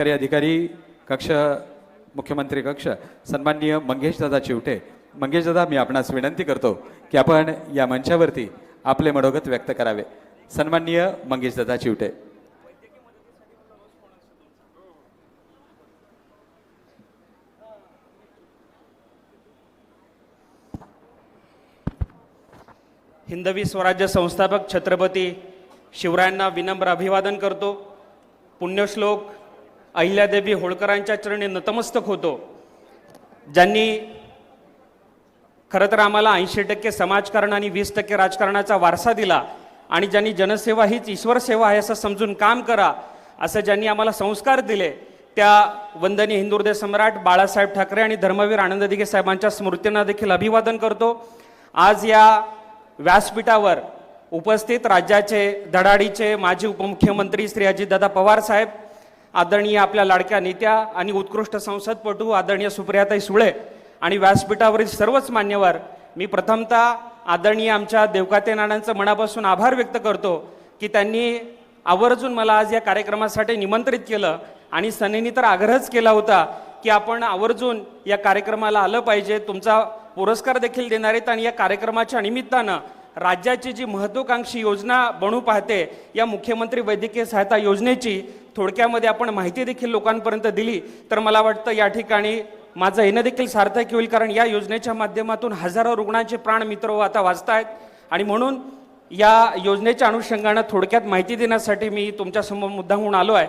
अधिकारी कक्ष, मुख्यमंत्री कक्ष, सन्माननीय मंगेश दादा चिवटे. मंगेश दादा, मी आपणास विनंती करतो की आपण या मंचावरती आपले मनोगत व्यक्त करावे. सन्माननीय मंगेश दादा चिवटे. हिंदवी स्वराज्य संस्थापक छत्रपती शिवरायांना विनम्र अभिवादन करतो. पुण्यश्लोक अहिल्यादेवी होळकरांच्या चरणी नतमस्तक होतो. ज्यांनी खरं तर आम्हाला 80% समाजकारण आणि 20% राजकारणाचा वारसा दिला आणि ज्यांनी जनसेवा हीच ईश्वर सेवा आहे असं समजून काम करा असं ज्यांनी आम्हाला संस्कार दिले, त्या वंदनीय हिंदू हृदय सम्राट बाळासाहेब ठाकरे आणि धर्मवीर आनंद दिघे साहेबांच्या स्मृतींना देखील अभिवादन करतो. आज या व्यासपीठावर उपस्थित राज्याचे धडाडीचे माजी उपमुख्यमंत्री श्री अजितदादा पवार साहेब, आदरणीय आपल्या लाडक्या नेत्या आणि उत्कृष्ट संसदपटू आदरणीय सुप्रियाताई सुळे आणि व्यासपीठावरील सर्वच मान्यवर, मी प्रथमतः आदरणीय आमच्या देवकाते नानांचं मनापासून आभार व्यक्त करतो की त्यांनी आवर्जून मला आज या कार्यक्रमासाठी निमंत्रित केलं आणि सनेनी तर आग्रहच केला होता की आपण आवर्जून या कार्यक्रमाला आलं पाहिजे, तुमचा पुरस्कार देखील देणार आहेत आणि या कार्यक्रमाच्या निमित्तानं राज्याची जी महत्त्वाकांक्षी योजना बनू पाहते या मुख्यमंत्री वैद्यकीय सहायता योजनेची थोडक्यामध्ये आपण माहिती देखील लोकांपर्यंत दिली तर मला वाटतं या ठिकाणी माझं येणं देखील सार्थक होईल, कारण या योजनेच्या माध्यमातून हजारो रुग्णांचे प्राण मित्र आता वाचतायत आणि म्हणून या योजनेच्या अनुषंगानं थोडक्यात माहिती देण्यासाठी मी तुमच्यासमोर मुद्दामहून आलो आहे.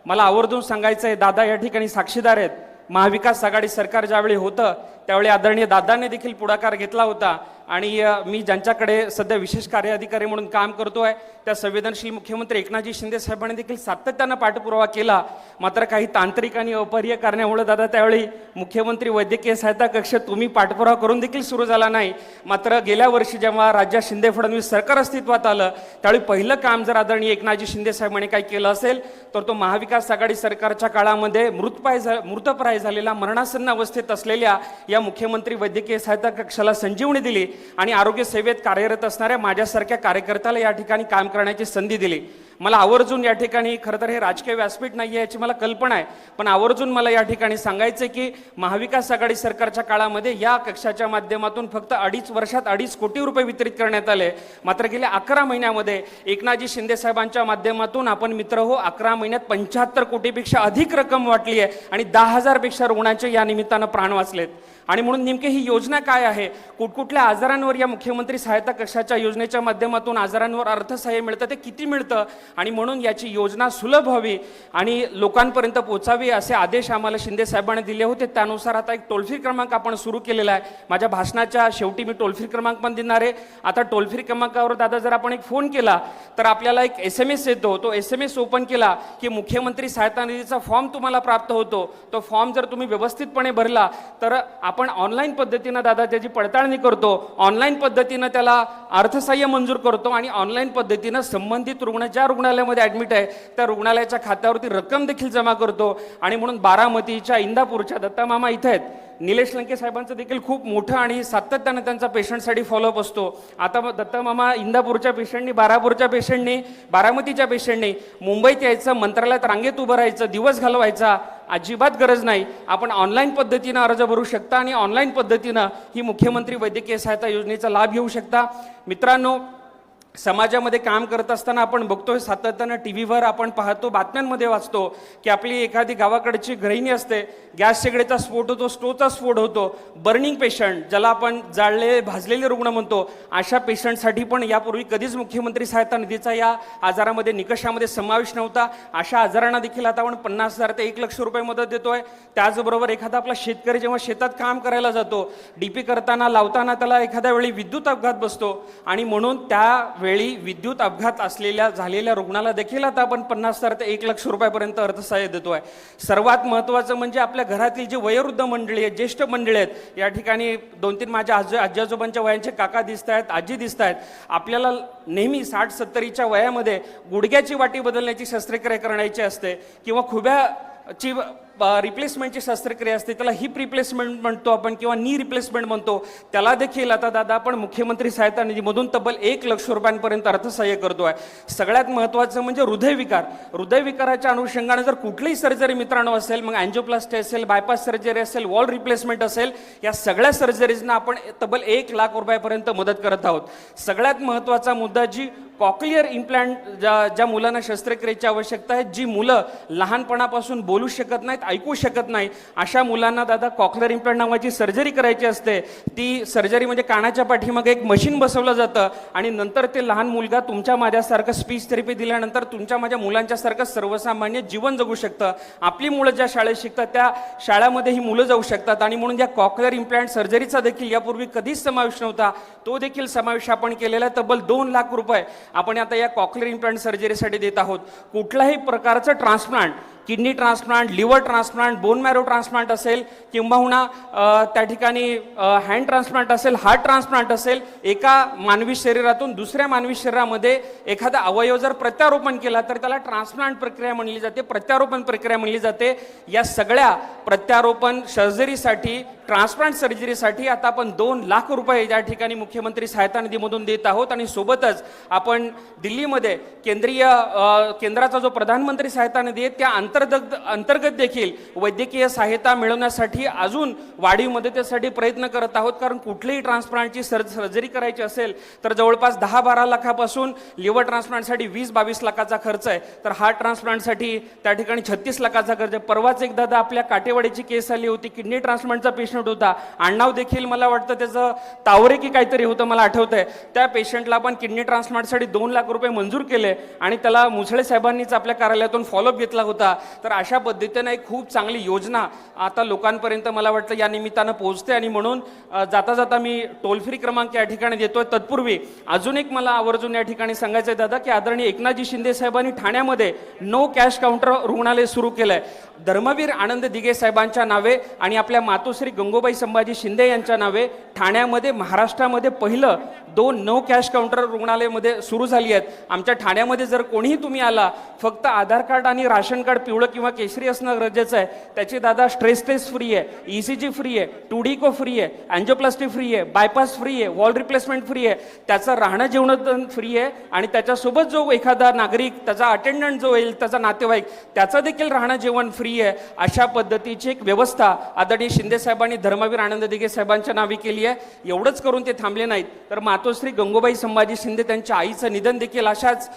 मला आवर्जून सांगायचं आहे, दादा या ठिकाणी साक्षीदार आहेत. महाविकास आघाडी सरकार ज्यावेळी होतं त्यावेळी आदरणीय दादांनी देखील पुढाकार घेतला होता आणि मी ज्यांच्याकडे सध्या विशेष कार्य अधिकारी म्हणून काम करतो आहे त्या संवेदनशील मुख्यमंत्री एकनाथजी शिंदे साहेबांनी देखील सातत्यानं पाठपुरावा केला. मात्र काही तांत्रिक आणि अपरिय कारणामुळे दादा त्यावेळी मुख्यमंत्री वैद्यकीय सहायता कक्ष तुम्ही पाठपुरावा करून देखील सुरू झाला नाही. मात्र गेल्या वर्षी जेव्हा राज्यात शिंदे फडणवीस सरकार अस्तित्वात आलं त्यावेळी पहिलं काम जर आदरणीय एकनाथजी शिंदे साहेबांनी काय केलं असेल तर तो महाविकास आघाडी सरकारच्या काळामध्ये मृतप्राय झालेला मरणासन्न अवस्थेत असलेल्या या मुख्यमंत्री वैद्यकीय सहायता कक्षाला संजीवनी दिली आणि आरोग्य सेवेत कार्यरत असणाऱ्या माझ्यासारख्या कार्यकर्त्याला या ठिकाणी काम करण्याची संधी दिली. मला आवर्जून या ठिकाणी खरं तर हे राजकीय व्यासपीठ नाही आहे याची मला कल्पना आहे, पण आवर्जून मला या ठिकाणी सांगायचं की महाविकास आघाडी सरकारच्या काळामध्ये या कक्षाच्या माध्यमातून फक्त 2.5 वर्षात 2.5 कोटी रुपये वितरित करण्यात आले. मात्र गेल्या 11 महिन्यामध्ये एकनाथजी शिंदे साहेबांच्या माध्यमातून आपण मित्र हो 11 महिन्यात 75 कोटीपेक्षा अधिक रक्कम वाटली आहे आणि 10,000 पेक्षा रुग्णांचे या निमित्तानं प्राण वाचलेत. आणि म्हणून नेमकी ही योजना काय आहे, कुठकुठल्या आजारांवर या मुख्यमंत्री सहायता कक्षाच्या योजनेच्या माध्यमातून आजारांवर अर्थसहाय्य मिळतं, ते किती मिळतं आणि म्हणून याची योजना सुलभ व्हावी आणि लोकांपर्यंत पोहोचावी असे आदेश आम्हाला शिंदे साहेबांनी दिले होते. त्यानुसार आता एक टोल फ्री क्रमांक आपण सुरू केलेला आहे. माझ्या भाषणाच्या शेवटी मी टोल फ्री क्रमांक पण देणार आहे. आता टोल फ्री क्रमांकावर दादा जर आपण एक फोन केला तर आपल्याला एक SMS येतो. तो SMS ओपन केला की मुख्यमंत्री सहायता निधीचा फॉर्म तुम्हाला प्राप्त होतो. तो फॉर्म जर तुम्ही व्यवस्थितपणे भरला तर आपण ऑनलाईन पद्धतीनं दादा त्याची पडताळणी करतो, ऑनलाईन पद्धतीनं त्याला अर्थसहाय्य मंजूर करतो आणि ऑनलाईन पद्धतीनं संबंधित रुग्ण ज्या रुग्णालयामध्ये ॲडमिट आहे त्या रुग्णालयाच्या खात्यावरती रक्कम देखील जमा करतो. आणि म्हणून बारामतीच्या इंदापूरच्या दत्तामामा इथं आहेत निलेश लंके साहेबांचं देखील खूप मोठं आणि सातत्यानं त्यांचा पेशंटसाठी फॉलोअप असतो. आता दत्तामामा इंदापूरच्या पेशंटनी, बारापूरच्या पेशंटनी, बारामतीच्या पेशंटनी मुंबईत यायचं, मंत्रालयात रांगेत उभं राहायचं, दिवस घालवायचा अजिबात गरज नाही. आपण ऑनलाईन पद्धतीनं अर्ज भरू शकता आणि ऑनलाईन पद्धतीनं ही मुख्यमंत्री वैद्यकीय सहायता योजनेचा लाभ घेऊ शकता. मित्रांनो, समाजामध्ये काम करत असताना आपण बघतोय सातत्यानं टीव्हीवर आपण पाहतो, बातम्यांमध्ये वाचतो की आपली एखादी गावाकडची गृहिणी असते, गॅस शेगडीचा स्फोट होतो, स्टोवचा स्फोट होतो, बर्निंग पेशंट ज्याला आपण जाळले भाजलेले रुग्ण म्हणतो, अशा पेशंटसाठी पण यापूर्वी कधीच मुख्यमंत्री सहायता निधीचा या आजारामध्ये निकषामध्ये समावेश नव्हता. अशा आजारांना देखील आता आपण 50,000 ते 1 लाख रुपये मदत देतोय. त्याचबरोबर एखादा आपला शेतकरी जेव्हा शेतात काम करायला जातो, DP करताना लावताना त्याला एखाद्या वेळी विद्युत अपघात बसतो आणि म्हणून त्या वेळी विद्युत अपघात झालेल्या रुग्णाला देखील आता आपण 50,000 ते 1 लाख रुपयापर्यंत अर्थसहाय्य देतोय. सर्वात महत्त्वाचं म्हणजे आपल्या घरातील जी वयोवृद्ध मंडळी आहेत, ज्येष्ठ मंडळी आहेत, या ठिकाणी 2-3 माझ्या आजी आजोबांच्या वयांचे काका दिसत आहेत, आजी दिसत आहेत. आपल्याला नेहमी 60-70च्या वयामध्ये गुडघ्याची वाटी बदलण्याची शस्त्रक्रिया करण्याची असते किंवा खुब्याची रिप्लेसमेंटची शस्त्रक्रिया असते, त्याला हिप रिप्लेसमेंट म्हणतो आपण किंवा नी रिप्लेसमेंट म्हणतो, त्याला देखील आता दादा आपण मुख्यमंत्री सहायता निधीमधून तब्बल 1,00,000 रुपयांपर्यंत अर्थसहाय्य करतोय. सगळ्यात महत्त्वाचं म्हणजे हृदयविकाराच्या अनुषंगाने जर कुठलीही सर्जरी मित्रांनो असेल, मग अँजिओप्लास्टी असेल, बायपास सर्जरी असेल, वॉल रिप्लेसमेंट असेल, या सगळ्या सर्जरीजना आपण तब्बल 1,00,000 रुपयापर्यंत मदत करत आहोत. सगळ्यात महत्त्वाचा मुद्दा, जी कॉक्लिअर इम्प्लांट ज्या मुलांना शस्त्रक्रियेची आवश्यकता आहे, जी मुलं लहानपणापासून बोलू शकत नाहीत, ऐकू शकत नाही, अशा मुलांना दादा कॉक्लिअर इम्प्लांट नावाची सर्जरी करायची असते. ती सर्जरी म्हणजे कानाच्या पाठीमागे एक मशीन बसवलं जातं आणि नंतर ते लहान मुलगा तुमच्या माझ्यासारखं स्पीच थेरपी दिल्यानंतर तुमच्या माझ्या मुलांच्यासारखं सर्वसामान्य जीवन जगू शकतं. आपली मुलं ज्या शाळेत शिकतात त्या शाळेमध्ये ही मुलं जाऊ शकतात. आणि म्हणून या कॉक्लिअर इम्प्लांट सर्जरीचा देखील यापूर्वी कधीच समावेश नव्हता, तो देखील समावेश आपण केलेला आहे. तब्बल 2,00,000 रुपये आपण आता या कॉक्लिअर इम्प्लांट सर्जरीसाठी देत आहोत. कुठल्याही प्रकारचं transplant, kidney transplant, liver transplant, bone marrow transplant असेल, किंबहुना त्या ठिकाणी हँड ट्रान्सप्लांट असेल, हार्ट ट्रान्सप्लांट असेल, एका मानवी शरीरातून दुसऱ्या मानवी शरीरामध्ये एखादा अवयव जर प्रत्यारोपण केला तर त्याला ट्रान्सप्लांट प्रक्रिया म्हणली जाते, प्रत्यारोपण प्रक्रिया म्हणली जाते. या सगळ्या प्रत्यारोपण सर्जरीसाठी, ट्रान्सप्लांट सर्जरीसाठी आता आपण 2,00,000 रुपये या ठिकाणी मुख्यमंत्री सहायता निधीमधून देत आहोत. आणि सोबतच आपण दिल्लीमध्ये केंद्राचा जो प्रधानमंत्री सहायता निधी आहे त्या अंतर्गत देखील वैद्यकीय सहायता मिळवण्यासाठी अजून वाढीव मदतीसाठी प्रयत्न करत आहोत. कारण कुठलीही ट्रान्सप्लांटची सर्जरी करायची असेल तर जवळपास 10-12 लाखापासून लिव्हर ट्रान्सप्लांटसाठी 20-22 लाखाचा खर्च आहे, तर हार्ट ट्रान्सप्लांटसाठी त्या ठिकाणी 36 लाखाचा खर्च आहे. परवाच एक दादा आपल्या काटेवाडीची केस आली होती, किडनी ट्रान्सप्लांटचा पेशंट होता, आडनाव देखील मला वाटतं त्याचं तावरे की काहीतरी होतं, मला आठवतंय. त्या पेशंटला आपण किडनी ट्रान्सप्लांटसाठी 2,00,000 रुपये मंजूर केले आणि त्याला मुसळे साहेबांनीच आपल्या कार्यालयातून फॉलोअप घेतला होता. तर अशा पद्धतीने एक खूप चांगली योजना आता लोकांपर्यंत मला वाटतं या निमित्तानं पोहोचते. आणि म्हणून जाता जाता मी टोल फ्री क्रमांक या ठिकाणी देतोय. तत्पूर्वी अजून एक मला आवर्जून या ठिकाणी सांगायचं आहे दादा, की आदरणीय एकनाथजी शिंदे साहेबांनी ठाण्यामध्ये नो कॅश काउंटर रुग्णालय सुरू केलंय. धर्मवीर आनंद दिघे साहेबांच्या नावे आणि आपल्या मातोश्री गंगोबाई संभाजी शिंदे यांच्या नावे ठाण्यामध्ये महाराष्ट्रामध्ये पहिलं 2 नो कॅश काउंटर रुग्णालयामध्ये सुरू झाली आहेत. आमच्या ठाण्यामध्ये जर कोणीही तुम्ही आला, फक्त आधार कार्ड आणि राशन कार्ड पिवळं किंवा केशरी असणं गरजेचं आहे. त्याची दादा स्ट्रेस टेस्ट फ्री आहे, ECG फ्री आहे, 2D फ्री आहे, अँजिओप्लास्टी फ्री आहे, बायपास फ्री आहे, वॉल रिप्लेसमेंट फ्री आहे, त्याचं राहणं जेवण फ्री आहे. आणि त्याच्यासोबत जो एखादा नागरिक, त्याचा अटेंडंट जो येईल, त्याचा नातेवाईक, त्याचं देखील राहणं जेवण फ्री आहे. अशा पद्धतीची एक व्यवस्था आदरणीय शिंदे साहेबांनी धर्मवीर आनंद दिघे साहेबांच्या नावे केली आहे. एवढंच करून ते थांबले नाहीत, तर मातोश्री गंगोबाई संभाजी शिंदे त्यांच्या आईचं निधन देखील अशाच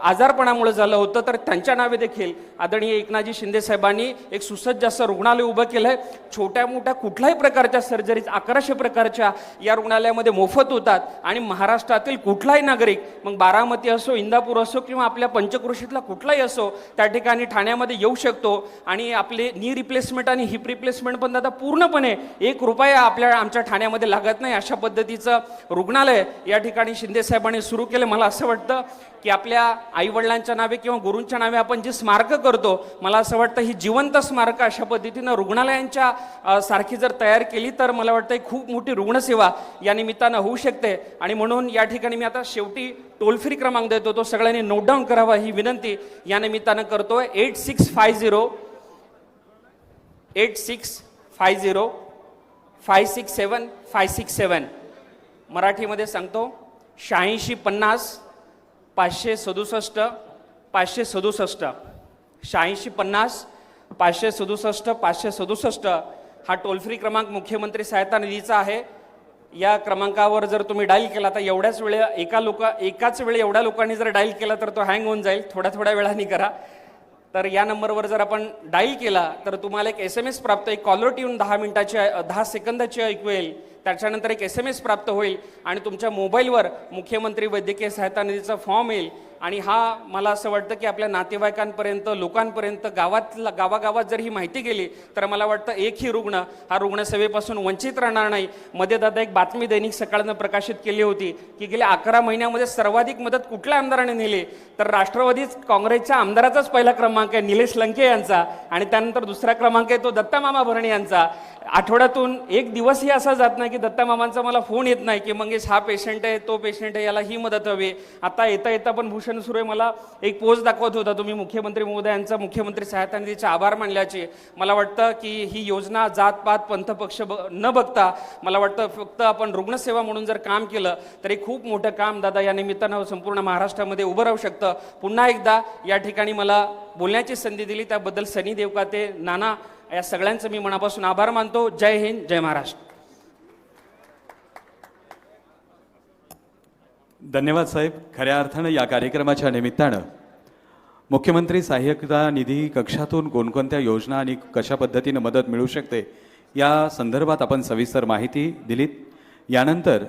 आजारपणामुळे झालं होतं, तर त्यांच्या नावे देखील आदरणीय एकनाथजी शिंदे साहेबांनी एक सुसज्ज असं रुग्णालय उभं केलंय. छोट्या मोठ्या कुठल्याही प्रकारच्या सर्जरीज 1100 प्रकारच्या या रुग्णालयामध्ये मोफत होतात. आणि महाराष्ट्रातील कुठलाही नागरिक, मग बारामती असो, इंदापूर असो किंवा आपल्या पंचक्रोशीतला कुठलाही असो, त्या ठिकाणी ठाण्यामध्ये येऊ शकतो. आणि आपले नी रिप्लेसमेंट आणि हिप रिप्लेसमेंट पण आता पूर्णपणे 1 रुपया आमच्या ठाण्यामध्ये लागत नाही. अशा पद्धतीचं रुग्णालय या ठिकाणी शिंदे साहेबांनी सुरू केलं. मला असं वाटतं की आपल्या आईवडिलांच्या नावे किंवा गुरूंच्या नावे आपण जी स्मारकं करतो, मला असं वाटतं ही जिवंत स्मारकं अशा पद्धतीनं रुग्णालयांच्या सारखी जर तयार केली तर मला वाटतं खूप मोठी रुग्णसेवा या निमित्तानं होऊ शकते. आणि म्हणून या ठिकाणी मी आता शेवटी टोल फ्री क्रमांक देतो, तो सगळ्यांनी नोट डाऊन करावा ही विनंती या निमित्तानं करतोय. 8650 मराठीमध्ये सांगतो, 8650 567 567 8650 567 567 हा टोल फ्री क्रमांक मुख्यमंत्री सहायता निधीचा आहे. या क्रमांकावर जर तुम्ही डायल केला तर एकाच वेळी एवढ्या लोकांनी जर डायल केला तर तो हँग होऊन जाईल, थोड्या वेळाने करा. तर या नंबरवर जर आपण डायल केला तर तुम्हाला एक SMS प्राप्त, एक कॉलर ट्यून 10 सेकंदाची ऐकू येईल. त्याच्यानंतर एक SMS प्राप्त होईल आणि तुमच्या मोबाईलवर मुख्यमंत्री वैद्यकीय सहायता निधीचा फॉर्म येईल. आणि हा मला असं वाटतं की आपल्या नातेवाईकांपर्यंत, लोकांपर्यंत, गावागावात जर ही माहिती गेली तर मला वाटतं एकही रुग्ण हा रुग्णसेवेपासून वंचित राहणार नाही. मध्ये दादा एक बातमी दैनिक सकाळनं प्रकाशित केली होती की गेल्या 11 महिन्यामध्ये सर्वाधिक मदत कुठल्या आमदाराने नेली, तर राष्ट्रवादी काँग्रेसच्या आमदाराचाच पहिला क्रमांक आहे, निलेश लंके यांचा. आणि त्यानंतर दुसरा क्रमांक आहे तो दत्तामामा भरणे यांचा. आठवड्यातून एक दिवसही असा जात नाही की दत्तामामांचा मला फोन येत नाही की मंगेश हा पेशंट आहे, तो पेशंट आहे, याला ही मदत हवी. आता येता पण भूषण फंक्शन सुरू आहे, मला एक पोस्ट दाखवत होता तुम्ही मुख्यमंत्री महोदयांचा मुख्यमंत्री सहायता निधीचे आभार मानल्याचे. मला वाटतं की ही योजना जातपात पंथपक्ष न बघता मला वाटतं फक्त आपण रुग्णसेवा म्हणून जर काम केलं तरी खूप मोठं काम दादा या निमित्तानं संपूर्ण महाराष्ट्रामध्ये उभं राहू शकतं. पुन्हा एकदा या ठिकाणी मला बोलण्याची संधी दिली त्याबद्दल सनी देवकाते, नाना या सगळ्यांचं मी मनापासून आभार मानतो. जय हिंद, जय महाराष्ट्र. धन्यवाद साहेब. खऱ्या अर्थानं या कार्यक्रमाच्या निमित्तानं मुख्यमंत्री सहाय्यता निधी कक्षातून कोणकोणत्या योजना आणि कशा पद्धतीनं मदत मिळू शकते या संदर्भात आपण सविस्तर माहिती दिलीत. यानंतर